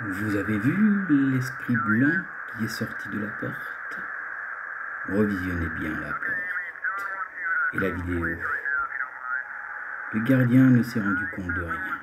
Vous avez vu l'esprit blanc qui est sorti de la porte? Revisionnez bien la porte et la vidéo. Le gardien ne s'est rendu compte de rien.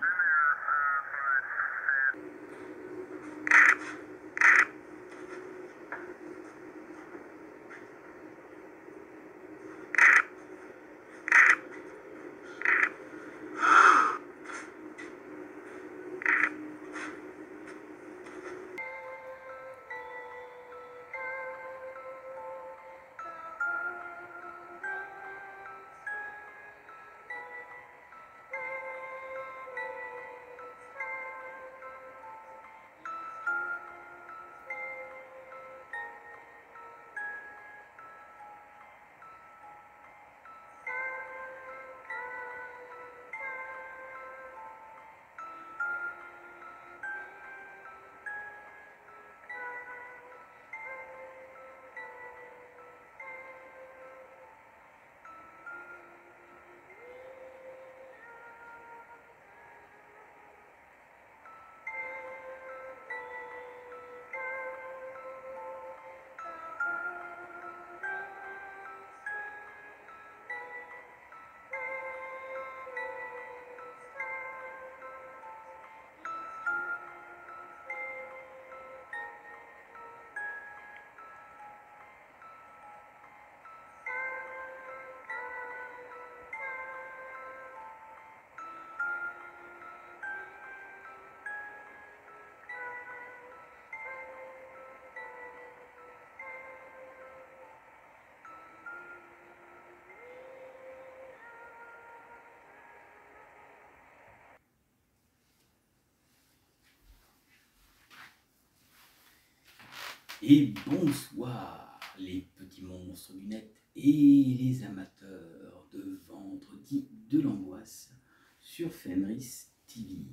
Et bonsoir les petits monstres lunettes et les amateurs de vendredi de l'angoisse sur Fenris TV.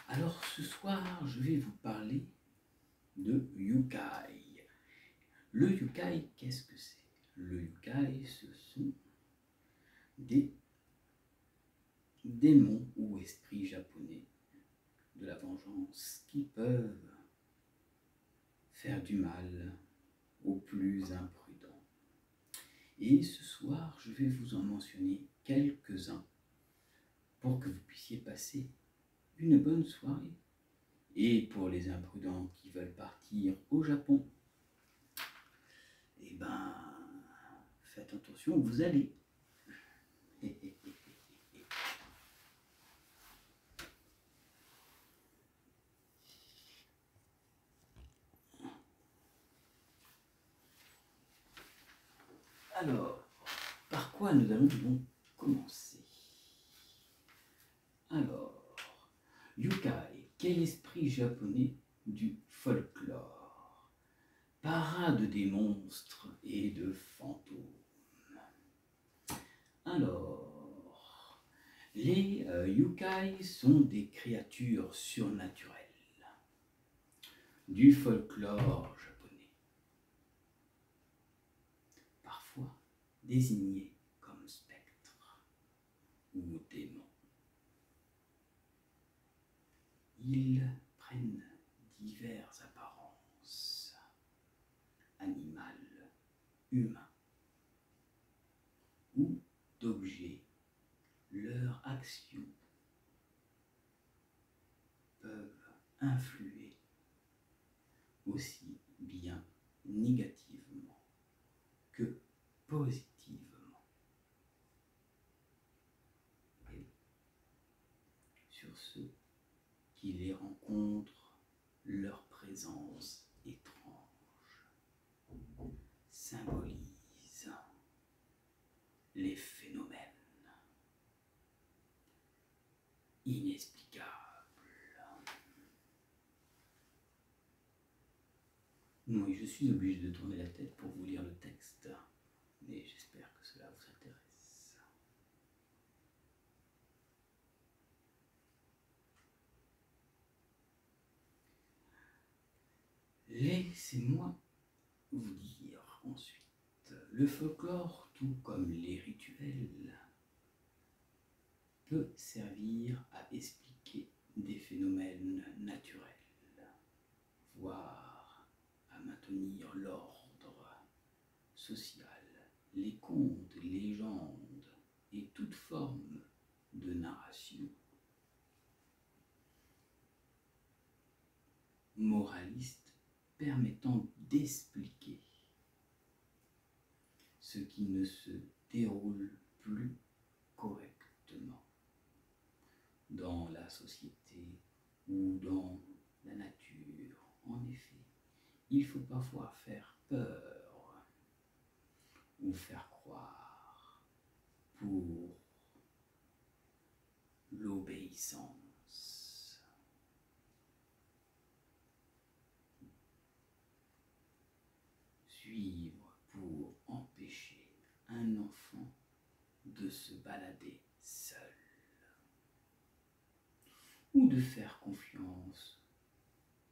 Alors ce soir je vais vous parler de Yukai. Le Yukai, qu'est-ce que c'est? Le Yukai, ce sont des démons ou esprits japonais de la vengeance qui peuvent faire du mal aux plus imprudents. Et ce soir, je vais vous en mentionner quelques-uns pour que vous puissiez passer une bonne soirée. Et pour les imprudents qui veulent partir au Japon, eh ben, faites attention où vous allez. Alors, par quoi nous allons donc commencer? Alors, Yukai, quel esprit japonais du folklore? Parade des monstres et de fantômes. Alors, les Yukai sont des créatures surnaturelles du folklore japonais, parfois désignés comme spectres ou démons. Ils prennent diverses apparences, animales, humains ou d'objets. Leurs actions peuvent influer aussi bien négativement que positivement. Et sur ceux qui les rencontrent, leur présence étrange symbolise les phénomènes inexplicables. Oui, je suis obligé de tourner la tête pour vous lire le texte, mais j'espère que cela vous intéresse. Laissez-moi vous dire ensuite, le folklore, tout comme les rituels, peut servir à expliquer des phénomènes naturels. avoir à maintenir l'ordre social, les contes, légendes et toute forme de narration moraliste permettant d'expliquer ce qui ne se déroule plus correctement dans la société ou dans la nature. En effet, il faut parfois faire peur ou faire croire pour l'obéissance. Suivre pour empêcher un enfant de se balader seul. Ou de faire confiance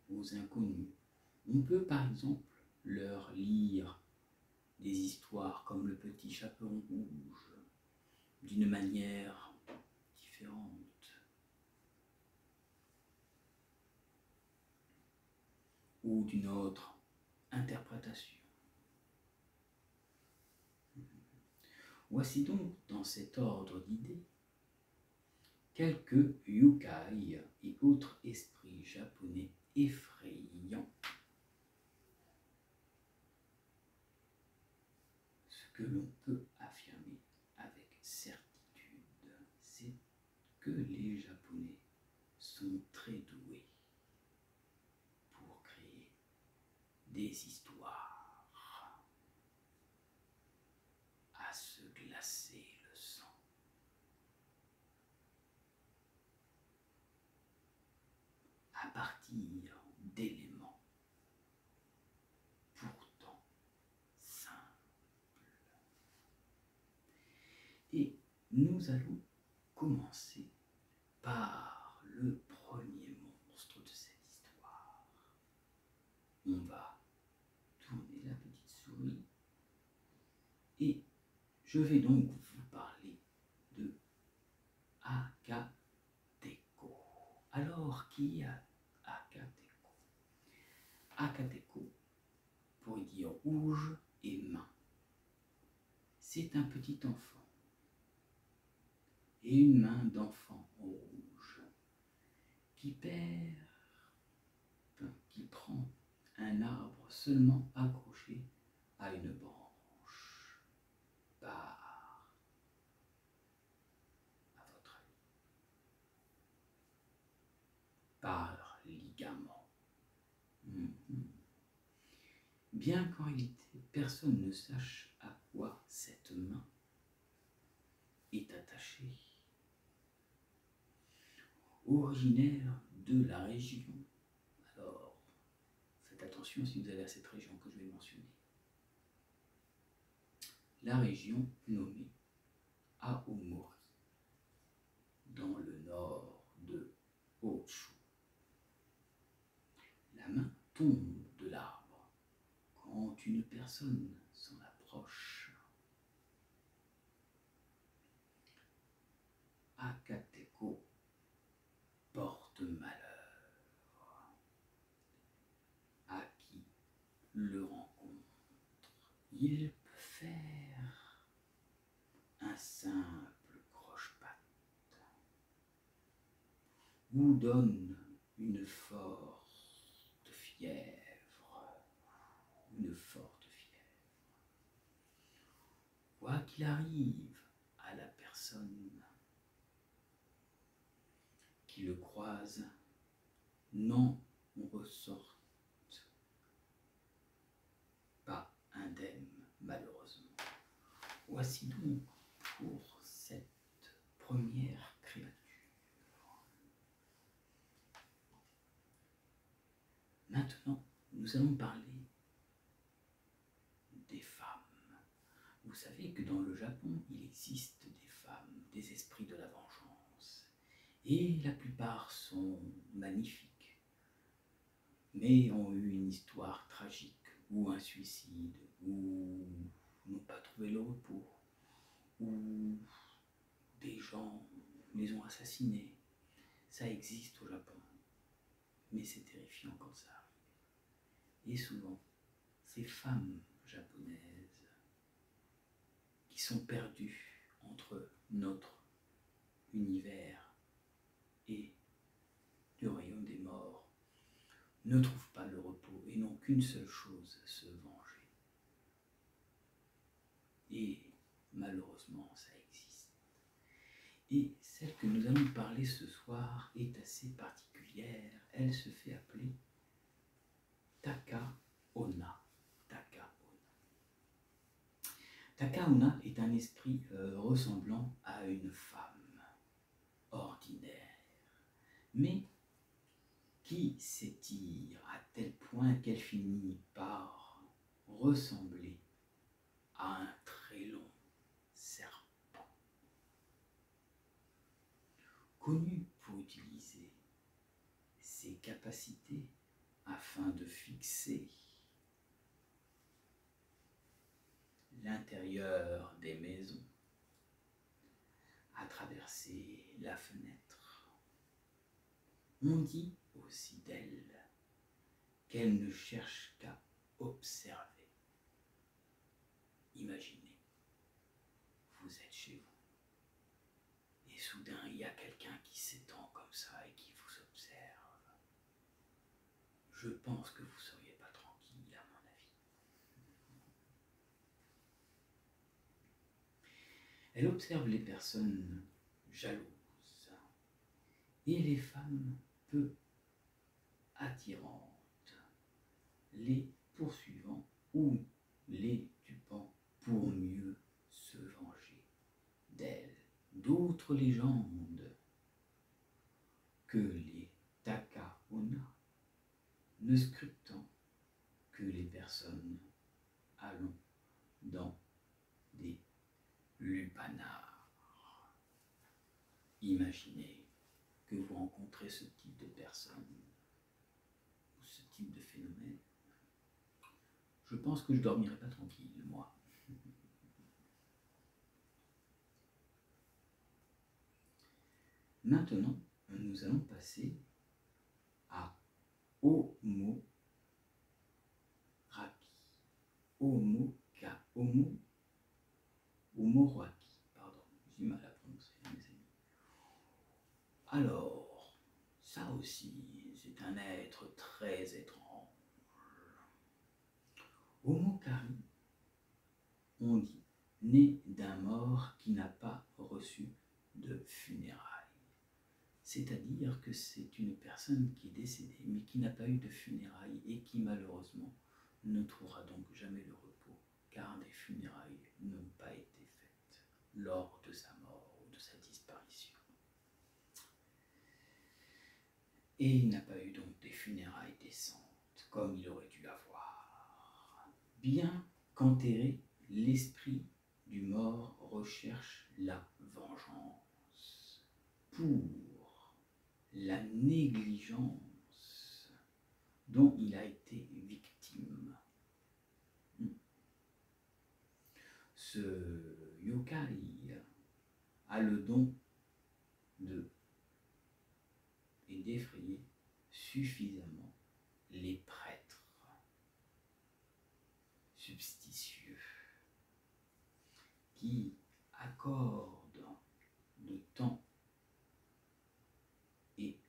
aux inconnus. On peut par exemple leur lire des histoires comme Le Petit Chaperon Rouge d'une manière différente, ou d'une autre interprétation. Voici donc, dans cet ordre d'idées, quelques yokai et autres esprits japonais effrayants. Ce que l'on peut affirmer avec certitude, c'est que les Japonais sont très doués pour créer des histoires à se glacer le sang. À partir d'éléments pourtant simples. Et nous allons commencer par le premier monstre de cette histoire. On va tourner la petite souris et je vais donc vous parler de Akateko. Alors, qui est Akateko? Akateko, pour dire rouge et main, c'est un petit enfant et une main d'enfant rouge qui prend un arbre seulement accroché à une branche par, à votre avis, par ligament. Bien qu'en réalité personne ne sache à quoi cette main est attachée. Originaire de la région, alors faites attention si vous allez à cette région que je vais mentionner, la région nommée Aomori, dans le nord de Honshu. La main tombe de l'arbre quand une personne s'en approche. Akateko porte malheur à qui le rencontre. Il peut faire un simple croche-patte ou donne une forte fièvre. Quoi qu'il arrive à la personne qui le croise, n'en ressort pas indemne, malheureusement. Voici donc pour cette première créature. Maintenant, nous allons parler des femmes. Vous savez que dans le Japon, il existe des femmes, des esprits de la vengeance. Et la plupart sont magnifiques, mais ont eu une histoire tragique, ou un suicide, ou n'ont pas trouvé le repos, ou des gens les ont assassinés. Ça existe au Japon, mais c'est terrifiant quand ça arrive. Et souvent, ces femmes japonaises qui sont perdues entre notre univers et du royaume des morts ne trouvent pas le repos et n'ont qu'une seule chose, se venger. Et malheureusement, ça existe. Et celle que nous allons parler ce soir est assez particulière. Elle se fait appeler Taka-onna. Taka-onna est un esprit ressemblant à une femme ordinaire, mais qui s'étire à tel point qu'elle finit par ressembler à un très long serpent. Connu pour utiliser ses capacités afin de fixer l'intérieur des maisons, à traverser la fenêtre. On dit aussi d'elle qu'elle ne cherche qu'à observer. Imaginez, vous êtes chez vous et soudain il y a quelqu'un qui s'étend comme ça et qui vous observe. Je pense que vous ne seriez pas tranquille, à mon avis. Elle observe les personnes jalouses et les femmes peu attirantes, les poursuivant ou les tupant pour mieux se venger d'elles. D'autres légendes que les Taka-onna ne scrutant que les personnes allant dans des lupanards. Imaginez que vous rencontrez ce type de personne ou ce type de phénomène. Je pense que je ne dormirai pas tranquille, moi. Maintenant, nous allons passer à Omoraki. Omoraki, pardon, j'ai du mal à prononcer, mes amis. Alors, ça aussi, c'est un être très étrange. Omokari, on dit, né d'un mort qui n'a pas reçu de funérailles. C'est-à-dire que c'est une personne qui est décédée, mais qui n'a pas eu de funérailles et qui malheureusement ne trouvera donc jamais le repos, car des funérailles n'ont pas été faites lors de sa mort ou de sa disparition. Et il n'a pas eu donc des funérailles décentes, comme il aurait dû avoir. Bien qu'enterré, l'esprit du mort recherche la vengeance pour la négligence dont il a été victime. Ce yokai a le don de et d'effrayer suffisamment les prêtres substitieux qui accordent le temps et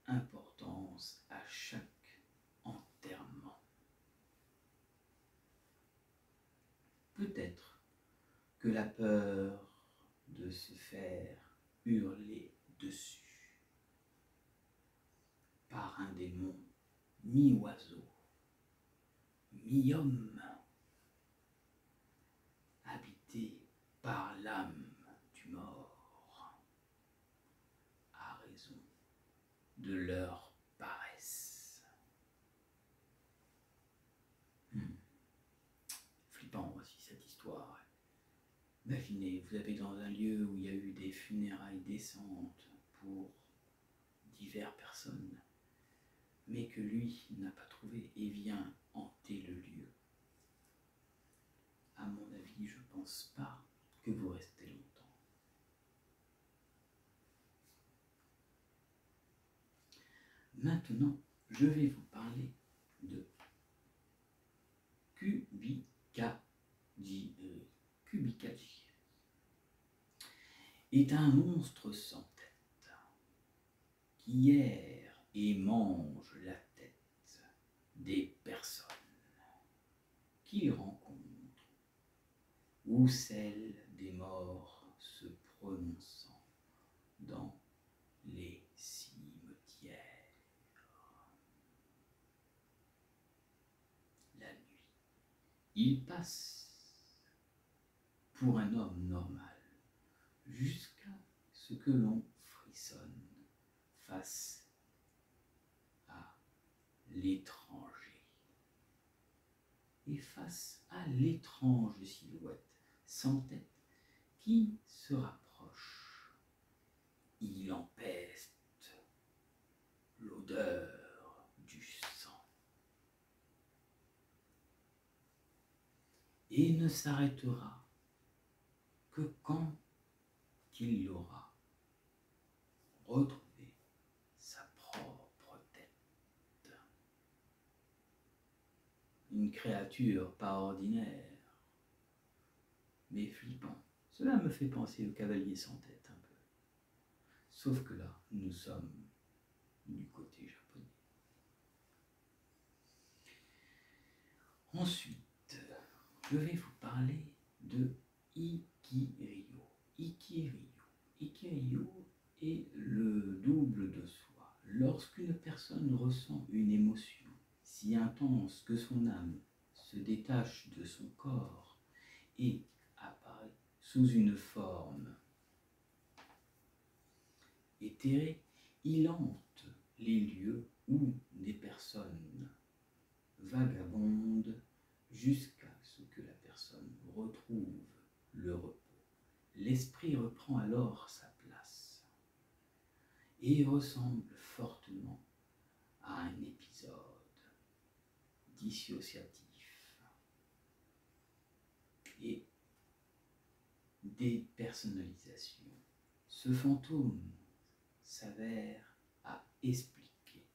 importance à chaque enterrement. Peut-être que la peur de se faire hurler dessus par un démon mi-oiseau, mi-homme, habité par l'âme du mort, à raison de leur paresse. Flippant aussi cette histoire. Imaginez, vous avez dans un lieu où il y a eu des funérailles décentes pour diverses personnes, mais que lui n'a pas trouvé et vient hanter le lieu. À mon avis, je ne pense pas que vous restez longtemps. Maintenant, je vais vous parler de est un monstre sans tête qui erre et mange la tête des personnes qu'il rencontre ou celle des morts se prononçant dans les cimetières. La nuit, il passe pour un homme normal jusqu'à ce que l'on frissonne face à l'étranger. Et face à l'étrange silhouette sans tête qui se rapproche, il empeste l'odeur du sang et ne s'arrêtera que quand il aura retrouvé sa propre tête. Une créature pas ordinaire, mais flippant. Cela me fait penser au cavalier sans tête un peu. Sauf que là, nous sommes du côté japonais. Ensuite, je vais vous parler de Ikiryo. Ikiryo est le double de soi. Lorsqu'une personne ressent une émotion si intense que son âme se détache de son corps et apparaît sous une forme éthérée, il hante les lieux où des personnes vagabondent jusqu'à ce que la personne retrouve le repos. L'esprit reprend alors sa place et ressemble fortement à un épisode dissociatif et dépersonnalisation. Ce fantôme s'avère à expliquer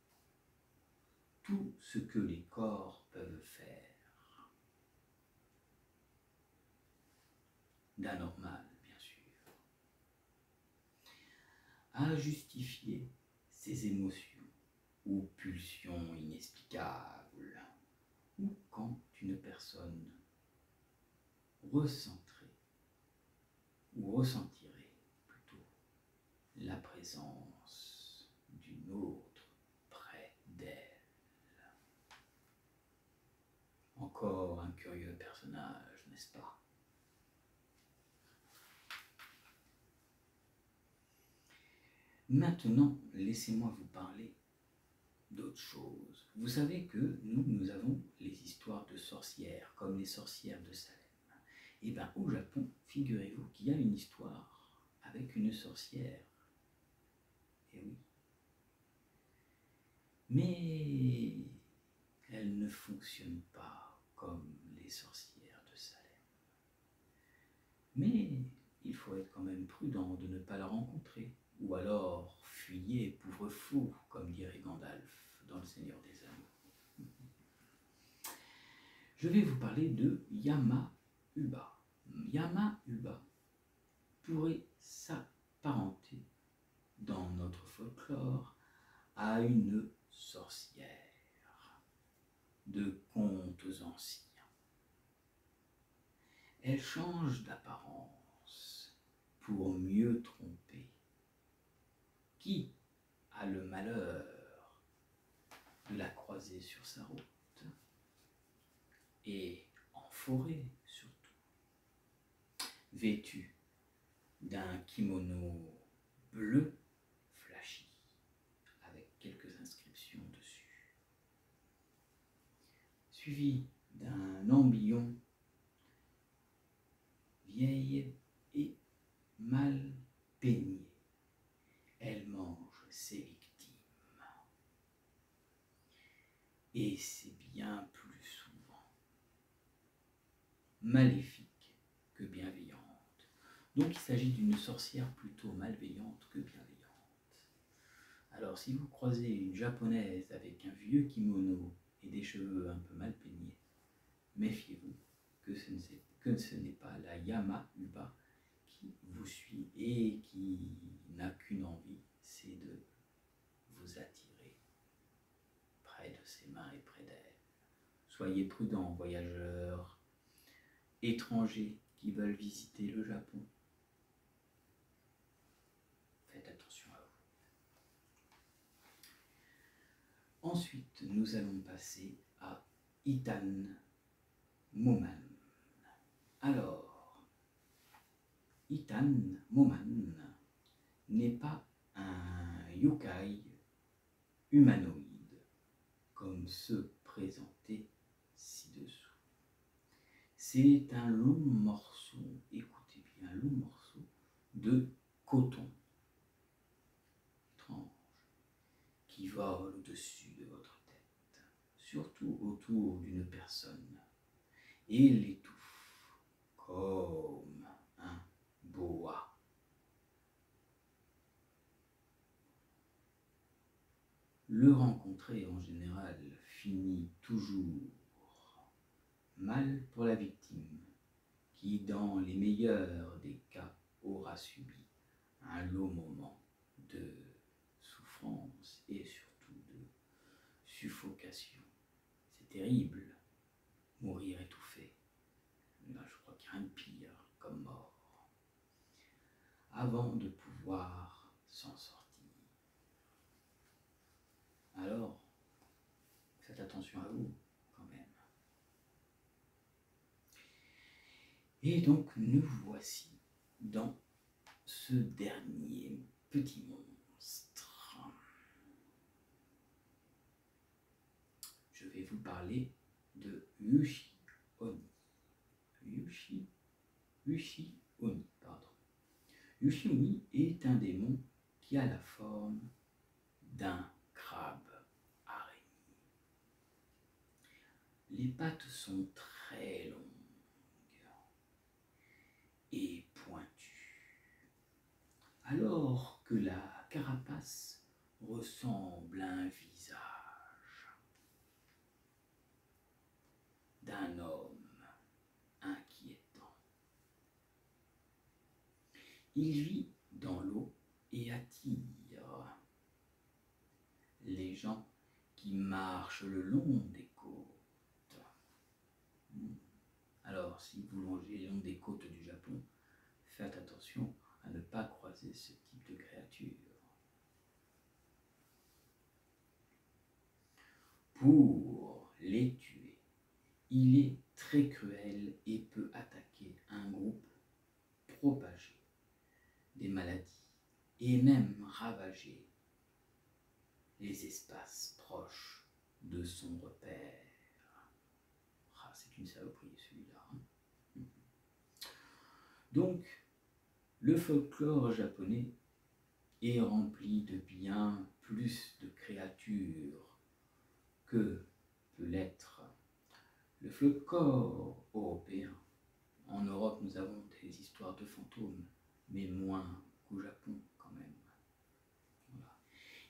tout ce que les corps peuvent faire d'anormal, bien sûr, à justifier ses émotions ou pulsions inexplicables, ou quand une personne ressentirait plutôt la présence d'une autre près d'elle. Encore un curieux personnage, n'est-ce pas? Maintenant, laissez-moi vous parler d'autre chose. Vous savez que nous avons les histoires de sorcières, comme les sorcières de Salem. Et bien au Japon, figurez-vous qu'il y a une histoire avec une sorcière. Et oui. Mais elle ne fonctionne pas comme les sorcières de Salem. Mais il faut être quand même prudent de ne pas la rencontrer. Ou alors fuyez, pauvre fou, comme dirait Gandalf dans Le Seigneur des Anneaux. Je vais vous parler de Yama-Uba. Yama-Uba pourrait s'apparenter dans notre folklore à une sorcière de contes anciens. Elle change d'apparence pour mieux tromper. Qui a le malheur de la croiser sur sa route, et en forêt surtout, vêtue d'un kimono bleu flashy, avec quelques inscriptions dessus, suivi d'un embillon vieille et mal peigné. Elle mange ses victimes. Et c'est bien plus souvent maléfique que bienveillante. Donc il s'agit d'une sorcière plutôt malveillante que bienveillante. Alors si vous croisez une japonaise avec un vieux kimono et des cheveux un peu mal peignés, méfiez-vous que ce n'est pas la Yama-Uba qui vous suit et qui Soyez prudents, voyageurs étrangers qui veulent visiter le Japon. Faites attention à vous. Ensuite, nous allons passer à Itan Moman. Alors, Itan Moman n'est pas un yokai humanoïde comme ceux présentés ci-dessous. C'est un long morceau, écoutez bien, un long morceau de coton étrange qui vole au-dessus de votre tête, surtout autour d'une personne, et l'étouffe comme un boa. Le rencontrer en général finit toujours mal pour la victime, qui dans les meilleurs des cas aura subi un long moment de souffrance et surtout de suffocation. C'est terrible, mourir étouffé. Là, je crois qu'il y a rien de pire comme mort, avant de pouvoir s'en sortir. Alors, faites attention à vous quand même. Et donc, nous voici dans ce dernier petit monstre. Je vais vous parler de Yushi Oni. Yushi Oni, pardon. Yushi Oni est un démon qui a la forme d'un crabe araignée. Les pattes sont très longues et pointues, alors que la carapace ressemble à un visage d'un homme inquiétant. Il vit dans l'eau et attire les gens qui marchent le long des côtes. Alors, si vous longez le long des côtes du Japon, faites attention à ne pas croiser ce type de créature. Pour les tuer, il est très cruel et peut attaquer un groupe, propager des maladies et même ravager les espaces proches de son repère. Ah, c'est une saloperie celui-là. Hein. Donc, le folklore japonais est rempli de bien plus de créatures que peut l'être le folklore européen. En Europe, nous avons des histoires de fantômes, mais moins qu'au Japon quand même. Voilà.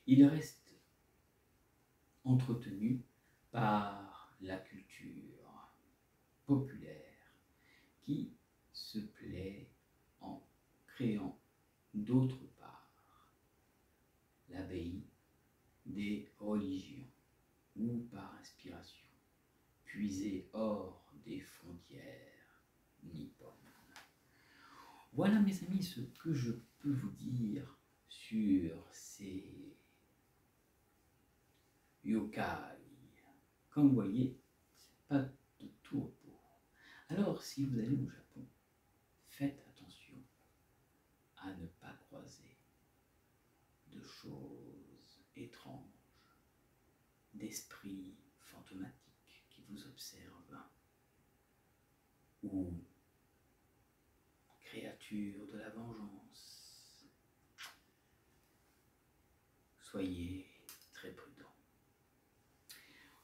Il reste entretenu par la culture populaire qui se plaît en créant d'autre part l'abbaye des religions ou par inspiration puisée hors des frontières nippones. Voilà mes amis ce que je peux vous dire sur ces yokai. Comme vous voyez, c'est pas de tout repos. Alors, si vous allez au Japon, faites attention à ne pas croiser de choses étranges, d'esprits fantomatiques qui vous observent, ou créatures de la vengeance. Soyez très prudents.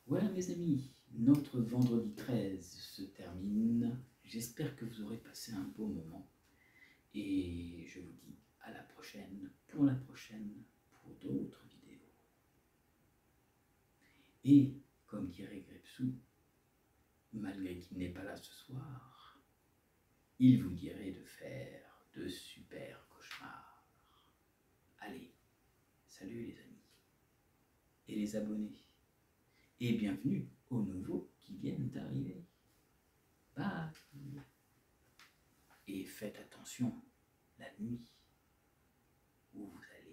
Voilà mes amis, notre vendredi 13 se termine. J'espère que vous aurez passé un beau moment. Et je vous dis à la prochaine, pour d'autres vidéos. Et, comme dirait Grepsou, malgré qu'il n'est pas là ce soir, il vous dirait de faire de super cauchemars. Allez, salut les amis et les abonnés. Et bienvenue aux nouveaux qui viennent d'arriver. Bye. Et faites attention la nuit où vous allez.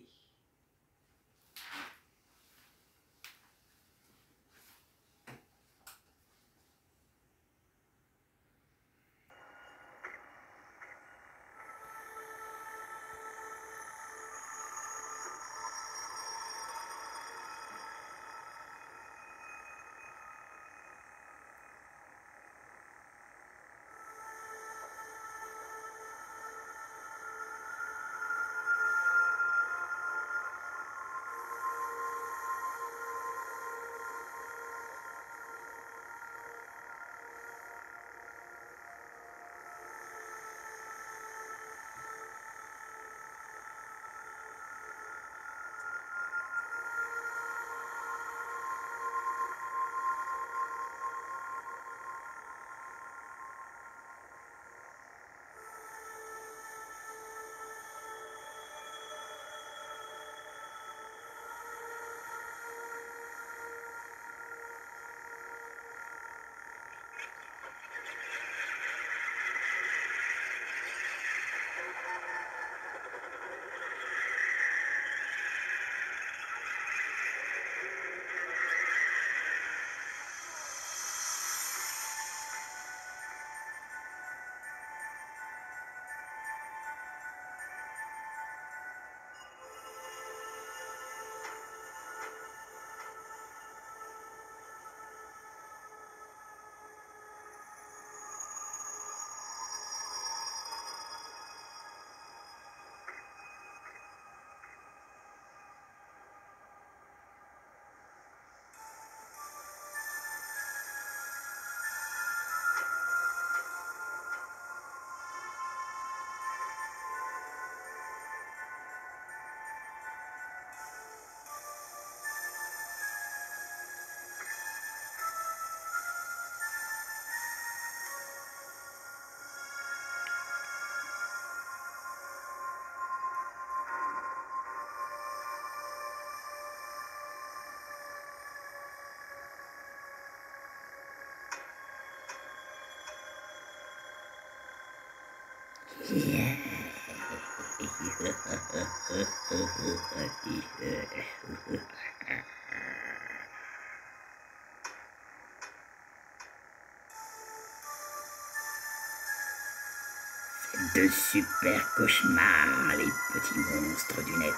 De super cauchemars, les petits monstres du net.